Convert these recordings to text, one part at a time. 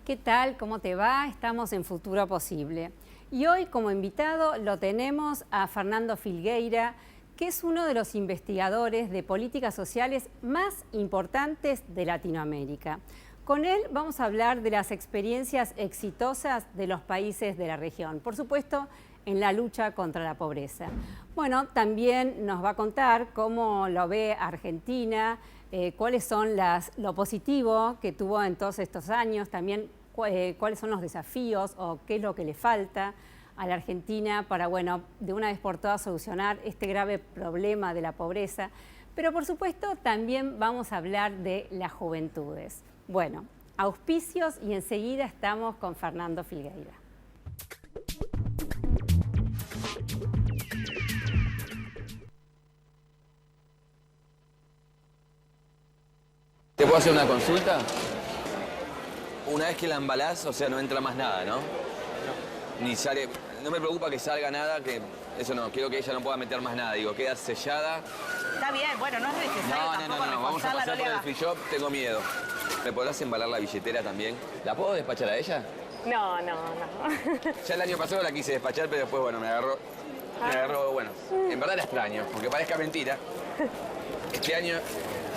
¿Qué tal? ¿Cómo te va? Estamos en Futuro Posible. Y hoy como invitado lo tenemos a Fernando Filgueira, que es uno de los investigadores de políticas sociales más importantes de Latinoamérica. Con él vamos a hablar de las experiencias exitosas de los países de la región, por supuesto, en la lucha contra la pobreza. Bueno, también nos va a contar cómo lo ve Argentina, cuáles son lo positivo que tuvo en todos estos años, también cuáles son los desafíos o qué es lo que le falta a la Argentina para, bueno, de una vez por todas solucionar este grave problema de la pobreza. Pero por supuesto también vamos a hablar de las juventudes. Bueno, auspicios y enseguida estamos con Fernando Filgueira. ¿Te puedo hacer una consulta? Una vez que la embalás, o sea, no entra más nada, ¿no? Ni sale... No me preocupa que salga nada, que eso no, quiero que ella no pueda meter más nada. Digo, queda sellada. Está bien, bueno, no es necesario No, vamos a pasar por el free shop, tengo miedo. ¿Me podrás embalar la billetera también? ¿La puedo despachar a ella? No. Ya el año pasado la quise despachar, pero después, bueno, me agarró, bueno, en verdad la extraño, aunque parezca mentira. Este año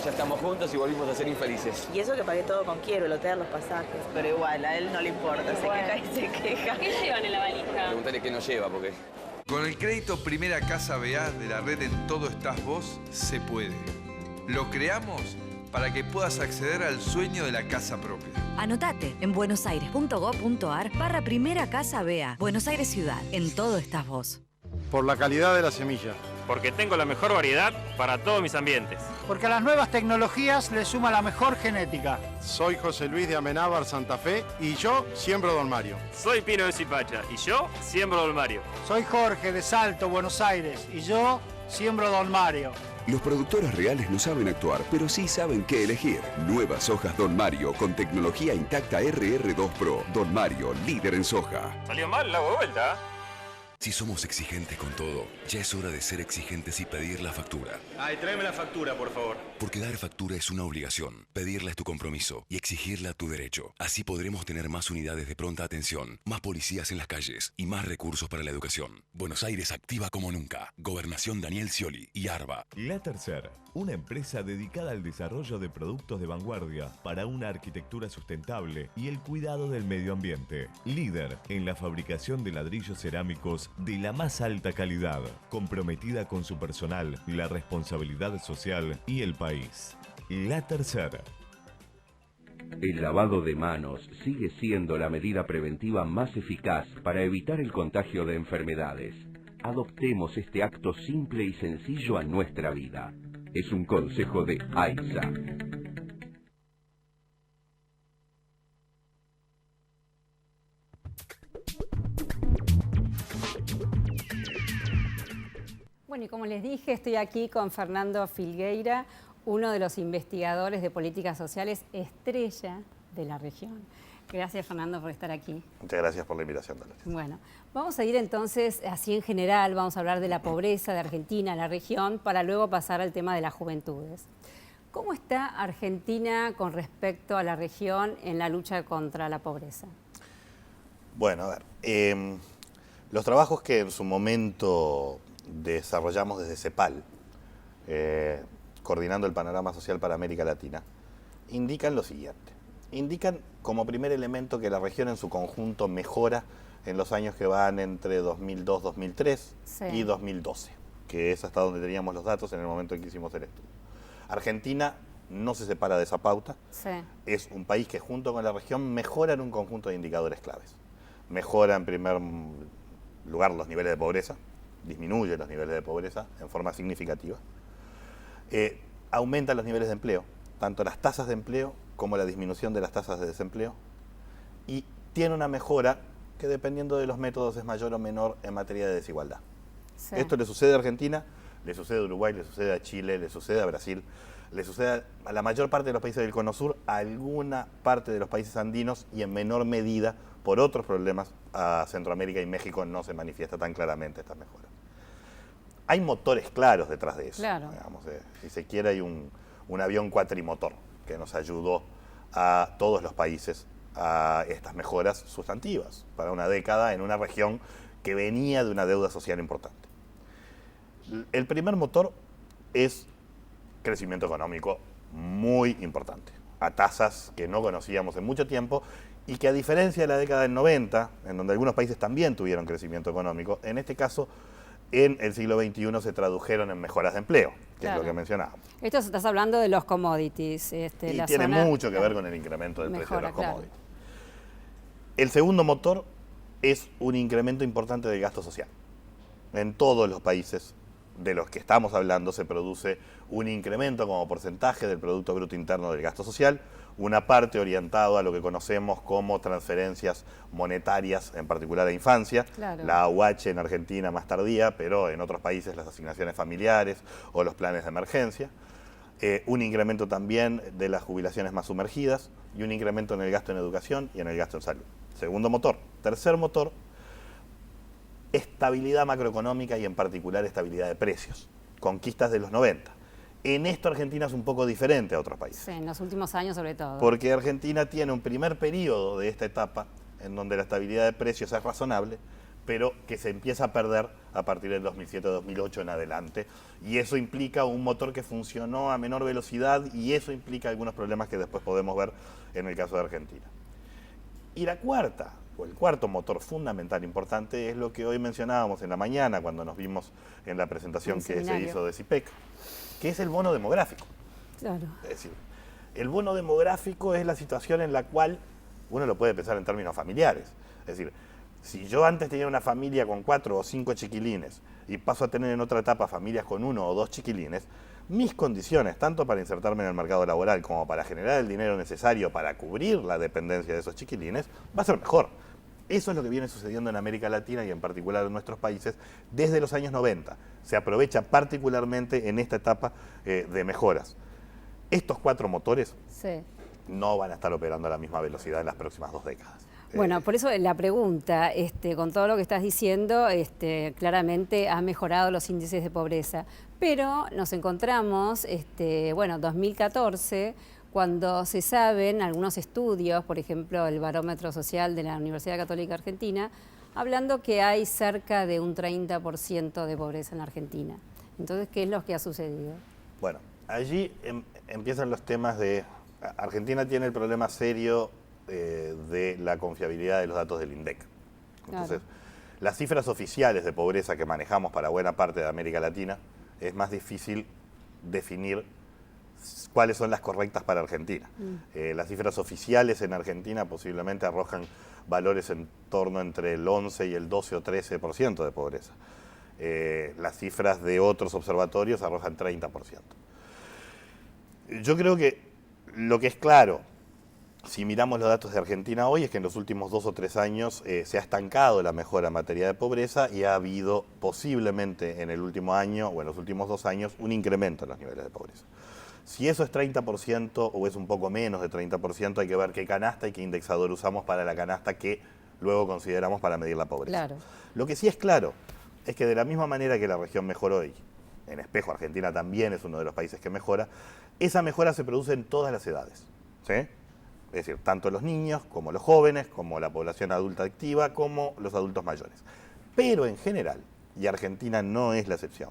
ya estamos juntos y volvimos a ser infelices. Y eso que pagué todo con quiero, el hotel, los pasajes. Pero igual, a él no le importa, se queja y se queja. ¿Qué llevan en la valija? Preguntarle qué nos lleva, porque... Con el crédito Primera Casa BA de la red En Todo Estás Vos, se puede. Lo creamos para que puedas acceder al sueño de la casa propia. Anotate en buenosaires.gov.ar/Primera Casa BA. Buenos Aires Ciudad. En Todo Estás Vos. Por la calidad de la semilla. Porque tengo la mejor variedad para todos mis ambientes. Porque a las nuevas tecnologías le suma la mejor genética. Soy José Luis de Amenábar, Santa Fe, y yo siembro Don Mario. Soy Pino de Zipacha y yo siembro Don Mario. Soy Jorge de Salto, Buenos Aires, y yo siembro Don Mario. Los productores reales no saben actuar, pero sí saben qué elegir. Nuevas hojas Don Mario con tecnología intacta RR2 Pro. Don Mario, líder en soja. Salió mal, la hago de vuelta. Si somos exigentes con todo, ya es hora de ser exigentes y pedir la factura. Ay, tráeme la factura, por favor. Porque dar factura es una obligación, pedirla es tu compromiso y exigirla tu derecho. Así podremos tener más unidades de pronta atención, más policías en las calles y más recursos para la educación. Buenos Aires activa como nunca. Gobernación Daniel Scioli y ARBA. La Tercera, una empresa dedicada al desarrollo de productos de vanguardia para una arquitectura sustentable y el cuidado del medio ambiente. Líder en la fabricación de ladrillos cerámicos de la más alta calidad, comprometida con su personal, la responsabilidad social y el país. La Tercera. El lavado de manos sigue siendo la medida preventiva más eficaz para evitar el contagio de enfermedades. Adoptemos este acto simple y sencillo a nuestra vida. Es un consejo de AISA. Bueno, y como les dije, estoy aquí con Fernando Filgueira, uno de los investigadores de políticas sociales estrella de la región. Gracias, Fernando, por estar aquí. Muchas gracias por la invitación, Dolores. Bueno, vamos a ir entonces así en general, vamos a hablar de la pobreza de Argentina, la región, para luego pasar al tema de las juventudes. ¿Cómo está Argentina con respecto a la región en la lucha contra la pobreza? Bueno, a ver, los trabajos que en su momento desarrollamos desde CEPAL, coordinando el panorama social para América Latina, indican lo siguiente. Indican como primer elemento que la región en su conjunto mejora en los años que van entre 2002-2003 y 2012, que es hasta donde teníamos los datos en el momento en que hicimos el estudio. Argentina no se separa de esa pauta, es un país que junto con la región mejora en un conjunto de indicadores claves. Mejora en primer lugar los niveles de pobreza, disminuye los niveles de pobreza en forma significativa, aumenta los niveles de empleo, tanto las tasas de empleo como la disminución de las tasas de desempleo, y tiene una mejora que dependiendo de los métodos es mayor o menor en materia de desigualdad. Esto le sucede a Argentina, le sucede a Uruguay, le sucede a Chile, le sucede a Brasil, le sucede a la mayor parte de los países del Cono Sur, a alguna parte de los países andinos y en menor medida por otros problemas a Centroamérica y México no se manifiesta tan claramente esta mejora. Hay motores claros detrás de eso. Digamos, si se quiere hay un avión cuatrimotor que nos ayudó a todos los países a estas mejoras sustantivas para una década en una región que venía de una deuda social importante. El primer motor es crecimiento económico muy importante, a tasas que no conocíamos en mucho tiempo y que, a diferencia de la década del 90, en donde algunos países también tuvieron crecimiento económico, en este caso, en el siglo XXI se tradujeron en mejoras de empleo, que es lo que mencionábamos. Esto estás hablando de los commodities. Y tiene mucho que ver con el incremento del precio de los commodities. El segundo motor es un incremento importante del gasto social. En todos los países de los que estamos hablando se produce un incremento como porcentaje del Producto Bruto Interno del gasto social, una parte orientada a lo que conocemos como transferencias monetarias, en particular a infancia, la AUH en Argentina más tardía, pero en otros países las asignaciones familiares o los planes de emergencia, un incremento también de las jubilaciones más sumergidas y un incremento en el gasto en educación y en el gasto en salud. Segundo motor. Tercer motor, estabilidad macroeconómica y en particular estabilidad de precios, conquistas de los 90. En esto Argentina es un poco diferente a otros países. Sí, en los últimos años sobre todo. Porque Argentina tiene un primer periodo de esta etapa en donde la estabilidad de precios es razonable, pero que se empieza a perder a partir del 2007-2008 en adelante. Y eso implica un motor que funcionó a menor velocidad y eso implica algunos problemas que después podemos ver en el caso de Argentina. Y la cuarta, o el cuarto motor fundamental importante es lo que hoy mencionábamos en la mañana cuando nos vimos en la presentación que se hizo de CIPEC, que es el bono demográfico. Claro. Es decir, el bono demográfico es la situación en la cual uno lo puede pensar en términos familiares. Es decir, si yo antes tenía una familia con 4 o 5 chiquilines y paso a tener en otra etapa familias con 1 o 2 chiquilines, mis condiciones, tanto para insertarme en el mercado laboral como para generar el dinero necesario para cubrir la dependencia de esos chiquilines, va a ser mejor. Eso es lo que viene sucediendo en América Latina y en particular en nuestros países desde los años 90. Se aprovecha particularmente en esta etapa de mejoras. Estos 4 motores no van a estar operando a la misma velocidad en las próximas 2 décadas. Bueno, por eso la pregunta, con todo lo que estás diciendo, claramente ha mejorado los índices de pobreza, pero nos encontramos, 2014, cuando se saben algunos estudios, por ejemplo el Barómetro Social de la Universidad Católica Argentina, hablando que hay cerca de un 30% de pobreza en la Argentina. Entonces, ¿qué es lo que ha sucedido? Bueno, allí empiezan los temas de... Argentina tiene el problema serio de la confiabilidad de los datos del INDEC. Entonces, las cifras oficiales de pobreza que manejamos para buena parte de América Latina, es más difícil definir cuáles son las correctas para Argentina. Las cifras oficiales en Argentina posiblemente arrojan valores en torno entre el 11 y el 12 o 13% de pobreza. Las cifras de otros observatorios arrojan 30%. Yo creo que lo que es claro, si miramos los datos de Argentina hoy, es que en los últimos 2 o 3 años se ha estancado la mejora en materia de pobreza y ha habido posiblemente en el último año o en los últimos 2 años un incremento en los niveles de pobreza. Si eso es 30% o es un poco menos de 30%, hay que ver qué canasta y qué indexador usamos para la canasta que luego consideramos para medir la pobreza. Claro. Lo que sí es claro es que de la misma manera que la región mejoró y en espejo Argentina también es uno de los países que mejora, esa mejora se produce en todas las edades, ¿sí? Es decir, tanto los niños como los jóvenes, como la población adulta activa, como los adultos mayores. Pero en general, y Argentina no es la excepción,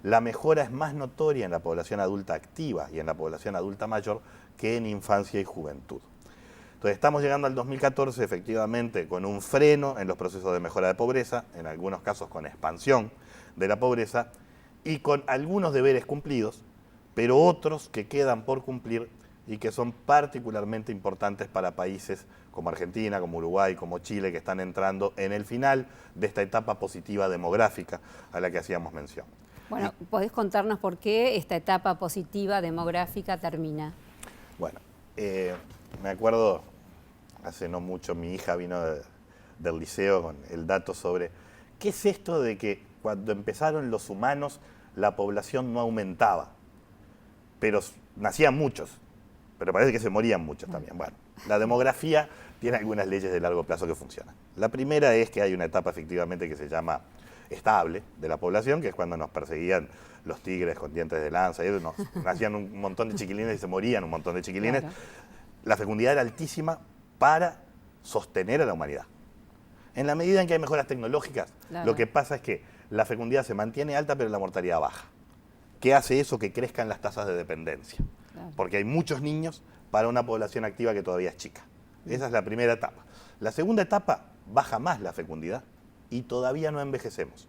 la mejora es más notoria en la población adulta activa y en la población adulta mayor que en infancia y juventud. Entonces estamos llegando al 2014 efectivamente con un freno en los procesos de mejora de pobreza, en algunos casos con expansión de la pobreza y con algunos deberes cumplidos, pero otros que quedan por cumplir y que son particularmente importantes para países como Argentina, como Uruguay, como Chile, que están entrando en el final de esta etapa positiva demográfica a la que hacíamos mención. Bueno, ¿podés contarnos por qué esta etapa positiva demográfica termina? Bueno, me acuerdo, hace no mucho mi hija vino del liceo con el dato sobre qué es esto de que cuando empezaron los humanos la población no aumentaba, pero nacían muchos, pero parece que se morían muchos también. Bueno, la demografía tiene algunas leyes de largo plazo que funcionan. La primera es que hay una etapa efectivamente que se llama estable de la población, que es cuando nos perseguían los tigres con dientes de lanza, y nacían un montón de chiquilines y se morían un montón de chiquilines. Claro. La fecundidad era altísima para sostener a la humanidad. En la medida en que hay mejoras tecnológicas, lo que pasa es que la fecundidad se mantiene alta, pero la mortalidad baja. ¿Qué hace eso? Que crezcan las tasas de dependencia. Porque hay muchos niños para una población activa que todavía es chica. Esa es la primera etapa. La segunda etapa, baja más la fecundidad y todavía no envejecemos.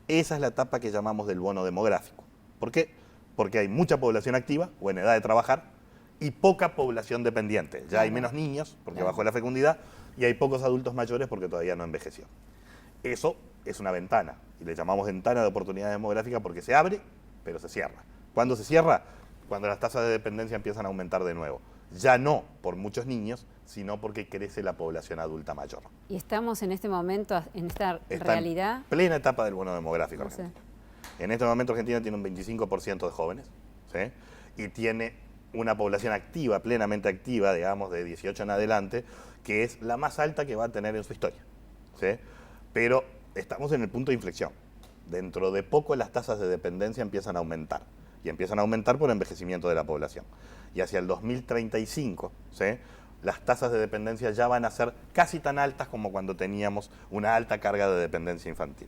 Esa es la etapa que llamamos del bono demográfico. ¿Por qué? Porque hay mucha población activa o en edad de trabajar y poca población dependiente. Ya hay menos niños porque bajó la fecundidad y hay pocos adultos mayores porque todavía no envejeció. Eso es una ventana y le llamamos ventana de oportunidad demográfica porque se abre, pero se cierra. ¿Cuándo se cierra? Cuando las tasas de dependencia empiezan a aumentar de nuevo. Ya no por muchos niños, sino porque crece la población adulta mayor. Y estamos en este momento, en esta realidad. En plena etapa del bono demográfico argentino. En este momento Argentina tiene un 25% de jóvenes, ¿sí? Y tiene una población activa, plenamente activa, digamos, de 18 en adelante, que es la más alta que va a tener en su historia, ¿sí? Pero estamos en el punto de inflexión. Dentro de poco las tasas de dependencia empiezan a aumentar. Y empiezan a aumentar por envejecimiento de la población. Y hacia el 2035, ¿sí?, las tasas de dependencia ya van a ser casi tan altas como cuando teníamos una alta carga de dependencia infantil.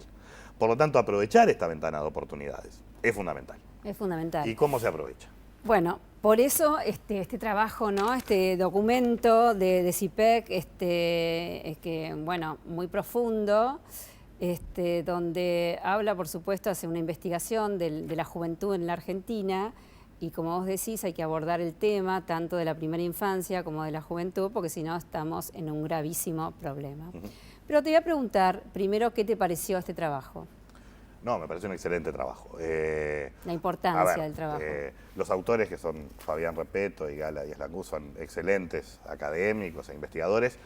Por lo tanto, aprovechar esta ventana de oportunidades es fundamental. Es fundamental. ¿Y cómo se aprovecha? Bueno, por eso este trabajo, ¿no? Este documento de CIPEC, que, bueno, muy profundo, donde habla, por supuesto, hace una investigación de la juventud en la Argentina. Y como vos decís, hay que abordar el tema tanto de la primera infancia como de la juventud, porque si no estamos en un gravísimo problema. Pero te voy a preguntar primero, ¿qué te pareció este trabajo? No, me pareció un excelente trabajo. La importancia del trabajo. Los autores, que son Fabián Repeto y Gala Díaz Langú, son excelentes académicos e investigadores.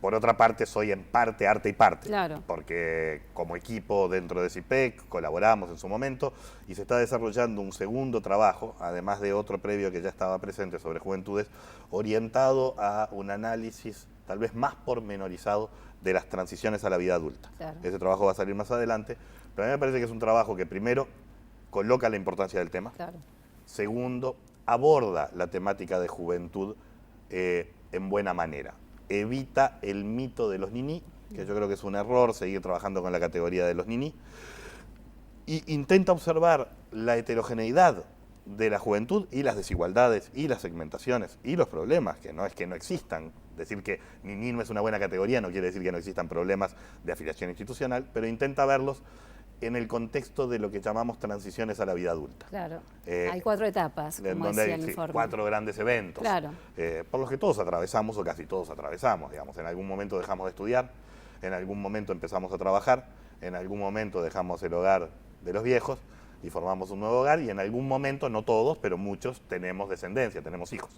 Por otra parte, soy en parte arte y parte, porque como equipo dentro de CIPEC colaboramos en su momento y se está desarrollando un segundo trabajo, además de otro previo que ya estaba presente sobre juventudes, orientado a un análisis tal vez más pormenorizado de las transiciones a la vida adulta. Ese trabajo va a salir más adelante, pero a mí me parece que es un trabajo que primero coloca la importancia del tema, segundo, aborda la temática de juventud en buena manera. Evita el mito de los niní, que yo creo que es un error seguir trabajando con la categoría de los niní, y intenta observar la heterogeneidad de la juventud y las desigualdades y las segmentaciones y los problemas, que no es que no existan. Decir que niní no es una buena categoría no quiere decir que no existan problemas de afiliación institucional, pero intenta verlos en el contexto de lo que llamamos transiciones a la vida adulta. Claro, hay 4 etapas, como decía el informe. 4 grandes eventos, por los que todos atravesamos o casi todos atravesamos, digamos. En algún momento dejamos de estudiar, en algún momento empezamos a trabajar, en algún momento dejamos el hogar de los viejos y formamos un nuevo hogar y en algún momento, no todos, pero muchos tenemos descendencia, tenemos hijos.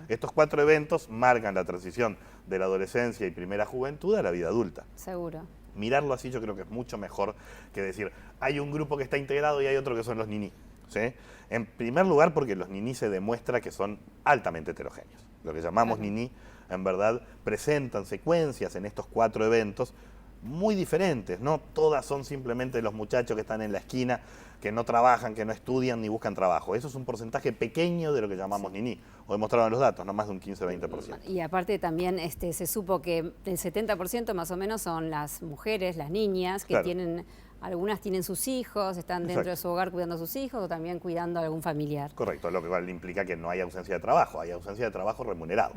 Estos 4 eventos marcan la transición de la adolescencia y primera juventud a la vida adulta. Seguro. Mirarlo así yo creo que es mucho mejor que decir, hay un grupo que está integrado y hay otro que son los niní, ¿sí? En primer lugar porque los niní se demuestra que son altamente heterogéneos. Lo que llamamos niní, en verdad, presentan secuencias en estos 4 eventos muy diferentes, no todas son simplemente los muchachos que están en la esquina, que no trabajan, que no estudian ni buscan trabajo. Eso es un porcentaje pequeño de lo que llamamos niní. Lo demostraron los datos, no más de un 15-20%. Y aparte también se supo que el 70% más o menos son las mujeres, las niñas, que tienen, algunas tienen sus hijos, están dentro de su hogar cuidando a sus hijos o también cuidando a algún familiar. Correcto, lo que implica que no hay ausencia de trabajo, hay ausencia de trabajo remunerado.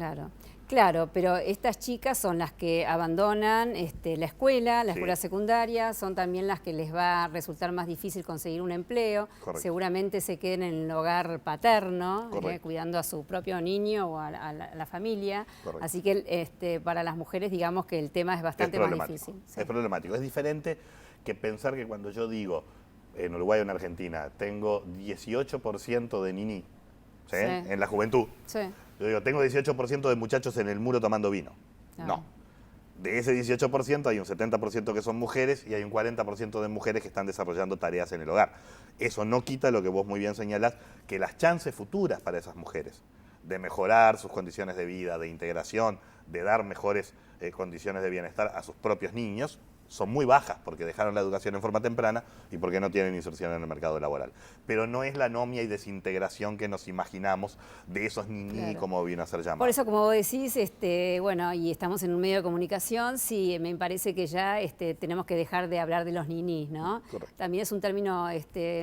Claro, pero estas chicas son las que abandonan la escuela secundaria, son también las que les va a resultar más difícil conseguir un empleo, seguramente se queden en el hogar paterno, cuidando a su propio niño o a la familia, así que para las mujeres digamos que el tema es bastante más difícil. Es problemático, es diferente que pensar que cuando yo digo, en Uruguay o en Argentina, tengo 18% de niní, en la juventud. Yo digo, tengo 18% de muchachos en el muro tomando vino. No. De ese 18% hay un 70% que son mujeres y hay un 40% de mujeres que están desarrollando tareas en el hogar. Eso no quita lo que vos muy bien señalás, que las chances futuras para esas mujeres de mejorar sus condiciones de vida, de integración, de dar mejores condiciones de bienestar a sus propios niños, son muy bajas porque dejaron la educación en forma temprana y porque no tienen inserción en el mercado laboral. Pero no es la anomia y desintegración que nos imaginamos de esos niños, como vino a ser llamado. Por eso, como vos decís, bueno, y estamos en un medio de comunicación, sí, me parece que ya tenemos que dejar de hablar de los ninis, ¿no? Correcto. También es un término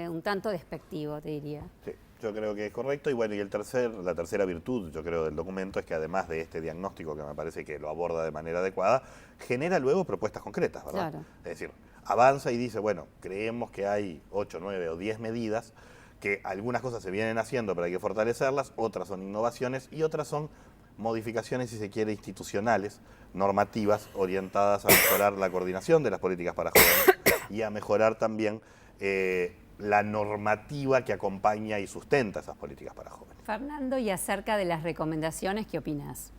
un tanto despectivo, te diría. Sí. Yo creo que es correcto y bueno, y la tercera virtud, yo creo, del documento es que además de este diagnóstico que me parece que lo aborda de manera adecuada, genera luego propuestas concretas, ¿verdad? Claro. Es decir, avanza y dice, bueno, creemos que hay 8, 9 o 10 medidas, que algunas cosas se vienen haciendo pero hay que fortalecerlas, otras son innovaciones y otras son modificaciones, si se quiere, institucionales, normativas, orientadas a mejorar la coordinación de las políticas para jóvenes y a mejorar también la normativa que acompaña y sustenta esas políticas para jóvenes. Fernando, y acerca de las recomendaciones, ¿qué opinás?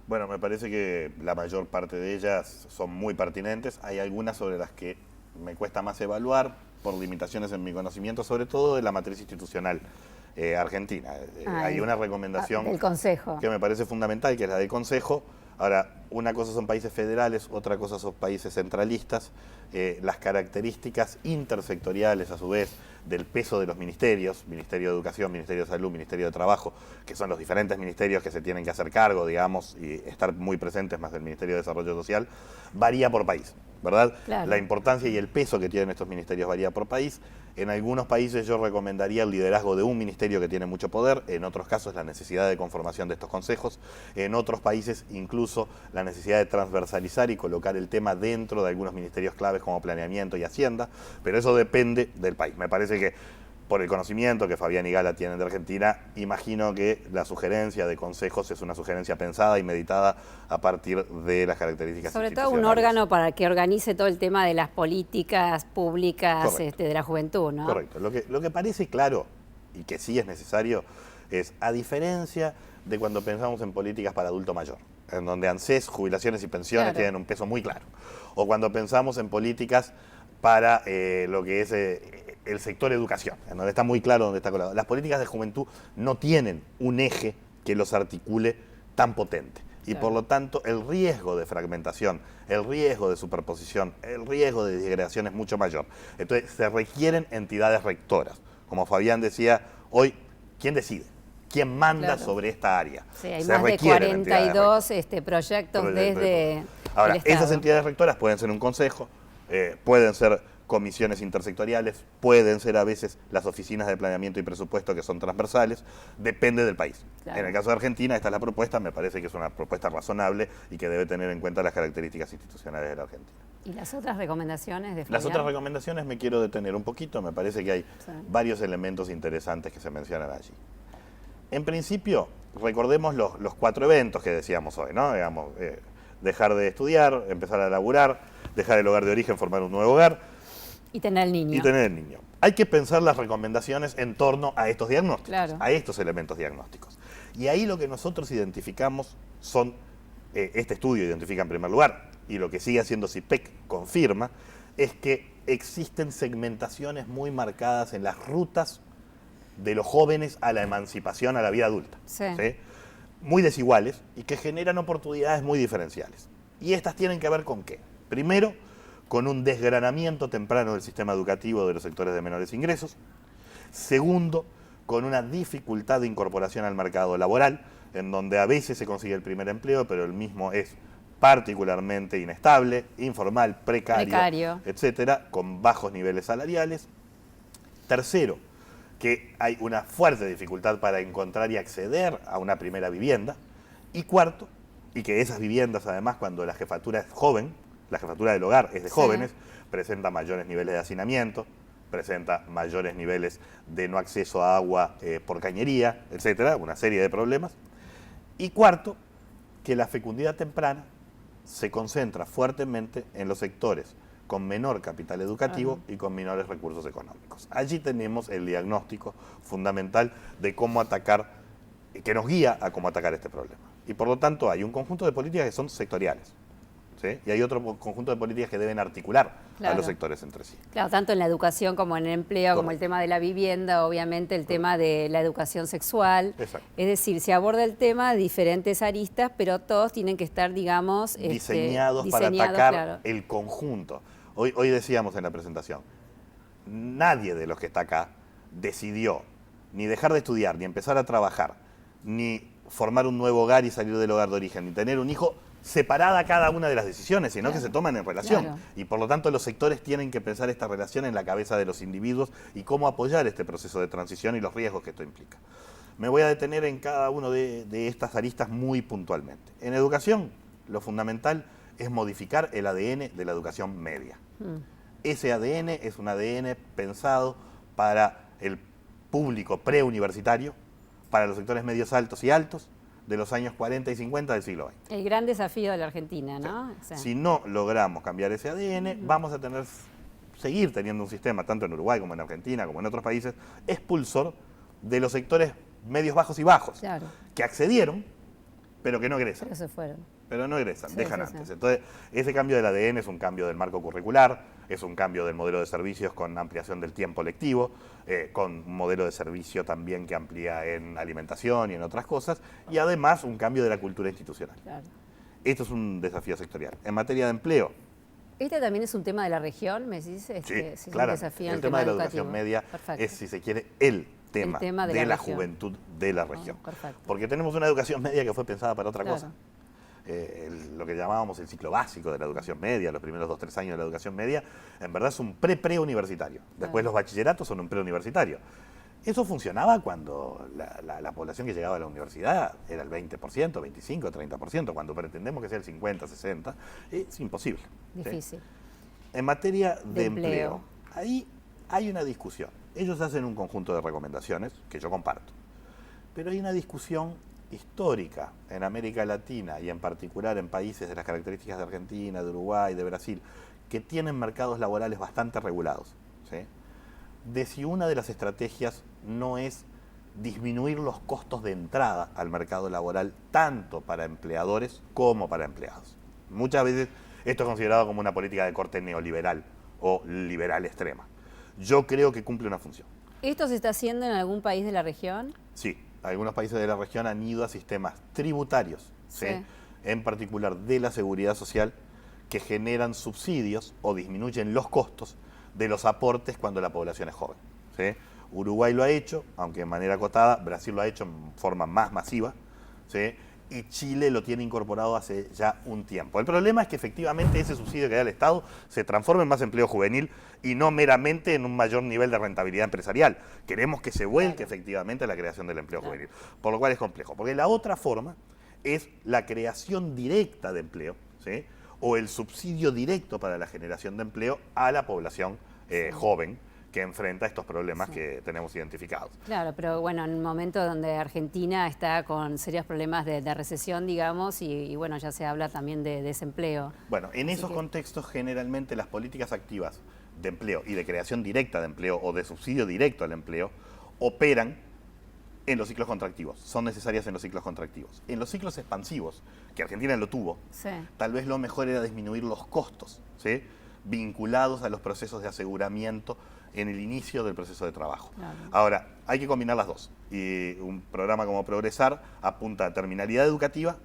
Bueno, me parece que la mayor parte de ellas son muy pertinentes. Hay algunas sobre las que me cuesta más evaluar por limitaciones en mi conocimiento, sobre todo de la matriz institucional argentina. Hay una recomendación del Consejo que me parece fundamental, que es la del Consejo. Ahora, una cosa son países federales, otra cosa son países centralistas. Las características intersectoriales, a su vez, del peso de los ministerios, Ministerio de Educación, Ministerio de Salud, Ministerio de Trabajo, que son los diferentes ministerios que se tienen que hacer cargo, digamos, y estar muy presentes, más del Ministerio de Desarrollo Social, varía por país, ¿verdad? Claro. La importancia y el peso que tienen estos ministerios varía por país. En algunos países yo recomendaría el liderazgo de un ministerio que tiene mucho poder, en otros casos la necesidad de conformación de estos consejos, en otros países incluso la necesidad de transversalizar y colocar el tema dentro de algunos ministerios claves como planeamiento y hacienda, pero eso depende del país. Me parece que por el conocimiento que Fabián y Gala tienen de Argentina, imagino que la sugerencia de consejos es una sugerencia pensada y meditada a partir de las características sobre todo institucionales. un órgano para que organice todo el tema de las políticas públicas de la juventud, ¿no? Correcto. Lo que parece claro y que sí es necesario es, a diferencia de cuando pensamos en políticas para adulto mayor, en donde ANSES, jubilaciones y pensiones tienen un peso muy claro, o cuando pensamos en políticas para lo que es el sector educación, en donde está muy claro dónde está colado. Las políticas de juventud no tienen un eje que los articule tan potente. Y por lo tanto el riesgo de fragmentación, el riesgo de superposición, el riesgo de disgregación es mucho mayor. Entonces se requieren entidades rectoras. Como Fabián decía, hoy, ¿quién decide? ¿Quién manda sobre esta área? Sí, hay más de 42 proyectos desde Ahora, el Estado. esas entidades rectoras pueden ser un consejo, pueden ser comisiones intersectoriales, pueden ser a veces las oficinas de planeamiento y presupuesto que son transversales, depende del país. Claro. En el caso de Argentina, esta es la propuesta, me parece que es una propuesta razonable y que debe tener en cuenta las características institucionales de la Argentina. ¿Y las otras recomendaciones de Fabián? Las otras recomendaciones me quiero detener un poquito, me parece que hay varios elementos interesantes que se mencionan allí. En principio, recordemos los 4 eventos que decíamos hoy, ¿no? Digamos, dejar de estudiar, empezar a laburar, dejar el hogar de origen, formar un nuevo hogar, y tener el niño. Y tener el niño. Hay que pensar las recomendaciones en torno a estos diagnósticos, claro, a estos elementos diagnósticos. Y ahí lo que nosotros identificamos son, este estudio identifica en primer lugar, y lo que sigue haciendo CIPEC confirma, es que existen segmentaciones muy marcadas en las rutas de los jóvenes a la emancipación, a la vida adulta. Sí. ¿Sí? Muy desiguales y que generan oportunidades muy diferenciales. Y estas tienen que ver con ¿qué? Primero, con un desgranamiento temprano del sistema educativo de los sectores de menores ingresos. Segundo, con una dificultad de incorporación al mercado laboral, en donde a veces se consigue el primer empleo, pero el mismo es particularmente inestable, informal, precario, etcétera, con bajos niveles salariales. Tercero, que hay una fuerte dificultad para encontrar y acceder a una primera vivienda. Y cuarto, y que esas viviendas, además, cuando la jefatura es joven, la jefatura del hogar es de jóvenes, presenta mayores niveles de hacinamiento, presenta mayores niveles de no acceso a agua por cañería, etcétera, una serie de problemas. Y cuarto, que la fecundidad temprana se concentra fuertemente en los sectores con menor capital educativo y con menores recursos económicos. Allí tenemos el diagnóstico fundamental de cómo atacar, que nos guía a cómo atacar este problema. Y por lo tanto hay un conjunto de políticas que son sectoriales, ¿sí? Y hay otro conjunto de políticas que deben articular Claro. a los sectores entre sí. Claro, tanto en la educación como en el empleo, como el tema de la vivienda, obviamente el tema de la educación sexual. Exacto. Es decir, se aborda el tema de diferentes aristas, pero todos tienen que estar, digamos, diseñados para atacar claro. el conjunto. Hoy decíamos en la presentación, nadie de los que está acá decidió ni dejar de estudiar, ni empezar a trabajar, ni formar un nuevo hogar y salir del hogar de origen, ni tener un hijo separada cada una de las decisiones, sino que se toman en relación. Claro. Y por lo tanto los sectores tienen que pensar esta relación en la cabeza de los individuos y cómo apoyar este proceso de transición y los riesgos que esto implica. Me voy a detener en cada uno de estas aristas muy puntualmente. En educación, lo fundamental es modificar el ADN de la educación media. Ese ADN es un ADN pensado para el público preuniversitario, para los sectores medios altos y altos, de los años 40 y 50 del siglo XX. El gran desafío de la Argentina, ¿no? Sí. O sea, Si no logramos cambiar ese ADN, vamos a seguir teniendo un sistema, tanto en Uruguay como en Argentina, como en otros países, expulsor de los sectores medios, bajos y bajos, claro. que accedieron, pero que no egresan. Pero se fueron. Pero no egresan, Sí, dejan sí, sí. antes. Entonces, ese cambio del ADN es un cambio del marco curricular, es un cambio del modelo de servicios con ampliación del tiempo lectivo, con un modelo de servicio también que amplía en alimentación y en otras cosas, y además un cambio de la cultura institucional. Claro. Esto es un desafío sectorial. En materia de empleo, Este también es un tema de la región, me decís, sí, es claro, un desafío el en tema de la educativo. educación media Perfecto. es, si se quiere, el tema de de la la región. juventud de la región. Perfecto. Porque tenemos una educación media que fue pensada para otra Claro. cosa. Lo que llamábamos el ciclo básico de la educación media, los primeros 2 o 3 años de la educación media, en verdad es un pre-preuniversitario. Después los bachilleratos son un preuniversitario. Eso funcionaba cuando la población que llegaba a la universidad era el 20%, 25, 30%. Cuando pretendemos que sea el 50, 60, es imposible. ¿sí? Difícil. En materia de De empleo, empleo. ahí hay una discusión. Ellos hacen un conjunto de recomendaciones que yo comparto. Pero hay una discusión histórica en América Latina y en particular en países de las características de Argentina, de Uruguay, de Brasil, que tienen mercados laborales bastante regulados, ¿sí? de si una de las estrategias no es disminuir los costos de entrada al mercado laboral tanto para empleadores como para empleados. Muchas veces esto es considerado como una política de corte neoliberal o liberal extrema. Yo creo que cumple una función. ¿Esto se está haciendo en algún país de la región? Sí, algunos países de la región han ido a sistemas tributarios, ¿sí? Sí. en particular de la seguridad social, que generan subsidios o disminuyen los costos de los aportes cuando la población es joven. ¿sí? Uruguay lo ha hecho, aunque de manera acotada, Brasil lo ha hecho en forma más masiva, ¿sí? y Chile lo tiene incorporado hace ya un tiempo. El problema es que efectivamente ese subsidio que da el Estado se transforma en más empleo juvenil y no meramente en un mayor nivel de rentabilidad empresarial. Queremos que se vuelque efectivamente a la creación del empleo juvenil, por lo cual es complejo. Porque la otra forma es la creación directa de empleo, ¿sí? o el subsidio directo para la generación de empleo a la población joven, que enfrenta estos problemas que tenemos identificados. Claro, pero bueno, en un momento donde Argentina está con serios problemas de recesión, digamos, y bueno, ya se habla también de desempleo. Bueno, en Así esos que- contextos generalmente las políticas activas de empleo y de creación directa de empleo o de subsidio directo al empleo operan en los ciclos contractivos, son necesarias en los ciclos contractivos. En los ciclos expansivos, que Argentina lo tuvo, Sí. tal vez lo mejor era disminuir los costos, ¿sí? vinculados a los procesos de aseguramiento en el inicio del proceso de trabajo. Claro. Ahora, hay que combinar las dos. Y un programa como Progresar apunta a terminalidad educativa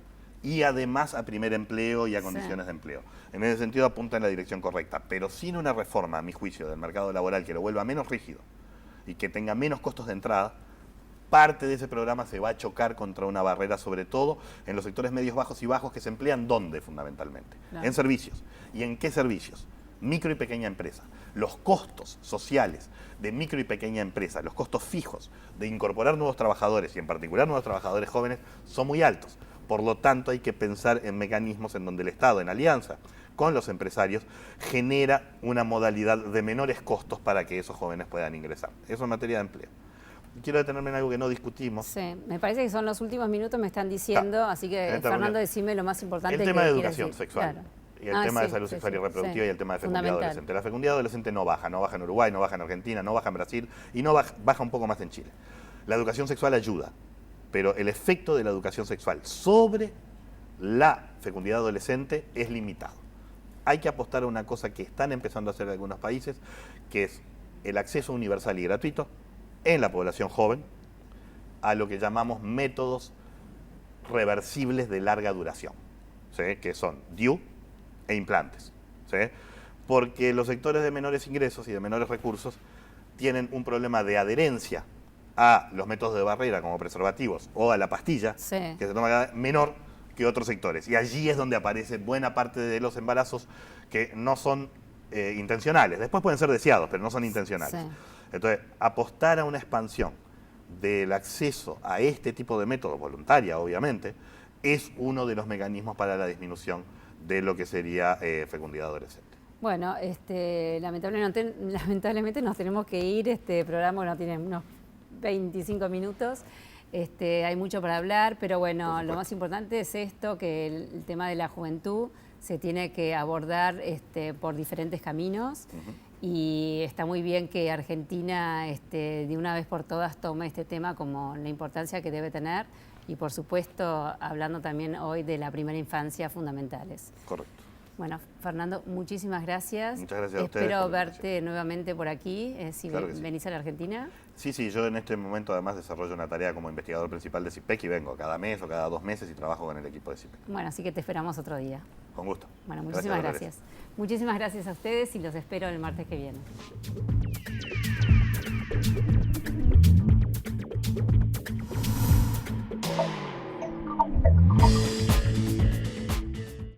y además a primer empleo y a condiciones de empleo. En ese sentido apunta en la dirección correcta, pero sin una reforma, a mi juicio, del mercado laboral que lo vuelva menos rígido y que tenga menos costos de entrada, parte de ese programa se va a chocar contra una barrera, sobre todo en los sectores medios, bajos y bajos, que se emplean ¿dónde fundamentalmente? Claro. En servicios. ¿Y en qué servicios? Micro y pequeña empresa. Los costos sociales de micro y pequeña empresa, los costos fijos de incorporar nuevos trabajadores y en particular nuevos trabajadores jóvenes son muy altos. Por lo tanto, hay que pensar en mecanismos en donde el Estado, en alianza con los empresarios, genera una modalidad de menores costos para que esos jóvenes puedan ingresar. Eso en materia de empleo. Quiero detenerme en algo que no discutimos. Sí, me parece que son los últimos minutos, me están diciendo, así que Esta Fernando, reunión. decime lo más importante El tema que de quieras educación decir. sexual. Claro. Y el tema de Sí, salud sí, sexual y sí, reproductiva sí. y el tema de fecundidad Fundamental. adolescente. La fecundidad adolescente no baja en Uruguay, no baja en Argentina, no baja en Brasil y no baja un poco más en Chile. La educación sexual ayuda, pero el efecto de la educación sexual sobre la fecundidad adolescente es limitado. hay que apostar a una cosa que están empezando a hacer algunos países, que es el acceso universal y gratuito en la población joven a lo que llamamos métodos reversibles de larga duración, ¿sí? Que son DIU e implantes, ¿sí? Porque los sectores de menores ingresos y de menores recursos tienen un problema de adherencia a los métodos de barrera como preservativos o a la pastilla, Sí. que se toma menor que otros sectores. Y allí es donde aparece buena parte de los embarazos que no son intencionales. Después pueden ser deseados, pero no son intencionales. Sí. Entonces, apostar a una expansión del acceso a este tipo de métodos, voluntaria obviamente, es uno de los mecanismos para la disminución de lo que sería fecundidad adolescente. Bueno, lamentablemente nos tenemos que ir. Este programa no tiene unos 25 minutos. Hay mucho para hablar, pero bueno, lo más importante es esto, que el tema de la juventud se tiene que abordar por diferentes caminos. Y está muy bien que Argentina de una vez por todas tome este tema como la importancia que debe tener y por supuesto hablando también hoy de la primera infancia fundamentales. Correcto. Bueno, Fernando, muchísimas gracias. Muchas gracias a ustedes. Espero verte nuevamente por aquí, si Claro que sí. venís a la Argentina. Sí, yo en este momento además desarrollo una tarea como investigador principal de CIPEC y vengo cada mes o cada 2 meses y trabajo con el equipo de CIPEC. Bueno, así que te esperamos otro día. Con gusto. Bueno, muchísimas gracias. Muchísimas gracias a ustedes y los espero el martes que viene.